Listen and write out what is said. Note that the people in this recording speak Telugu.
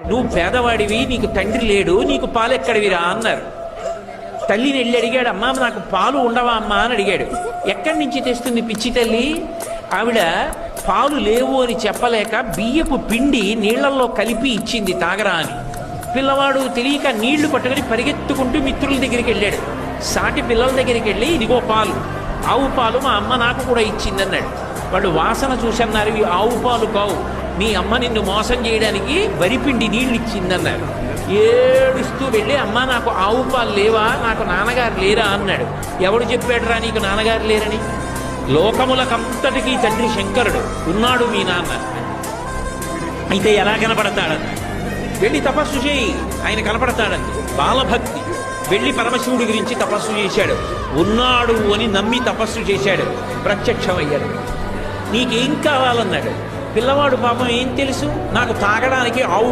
నువ్వు పేదవాడివి, నీకు తండ్రి లేడు, నీకు పాలు ఎక్కడివిరా అన్నారు. తల్లిని వెళ్ళి అడిగాడు, అమ్మా నాకు పాలు ఉండవా అమ్మా అని అడిగాడు. ఎక్కడి నుంచి తెస్తుంది పిచ్చి తల్లి? ఆవిడ పాలు లేవు అని చెప్పలేక బియ్యపు పిండి నీళ్లలో కలిపి ఇచ్చింది తాగరా అని. పిల్లవాడు తెలియక నీళ్లు పట్టుకుని పరిగెత్తుకుంటూ మిత్రుల దగ్గరికి వెళ్ళాడు. సాటి పిల్లల దగ్గరికి వెళ్ళి, ఇదిగో పాలు, ఆవు పాలు మా అమ్మ నాకు కూడా ఇచ్చిందన్నాడు. వాడు వాసన చూసన్నారు, ఇవి ఆవు పాలు కావు, మీ అమ్మ నిన్ను మోసం చేయడానికి వరిపిండి నీళ్ళు ఇచ్చిందన్నారు. ఏడుస్తూ వెళ్ళి, అమ్మ నాకు ఆవు పాలు లేవా, నాకు నాన్నగారు లేరా అన్నాడు. ఎవడు చెప్పాడురా నీకు నాన్నగారు లేరని? లోకములకంతటికీ తండ్రి శంకరుడు, ఉన్నాడు మీ నాన్న. అయితే ఎలా కనపడతాడన్నాడు. వెళ్ళి తపస్సు చేయి, ఆయన కనపడతాడంది. బాలభక్తి. వెళ్ళి పరమశివుడి గురించి తపస్సు చేశాడు. ఉన్నాడు అని నమ్మి తపస్సు చేశాడు. ప్రత్యక్షమయ్యాడు. నీకేం కావాలన్నాడు. పిల్లవాడు పాపం ఏం తెలుసు, నాకు తాగడానికి ఆవు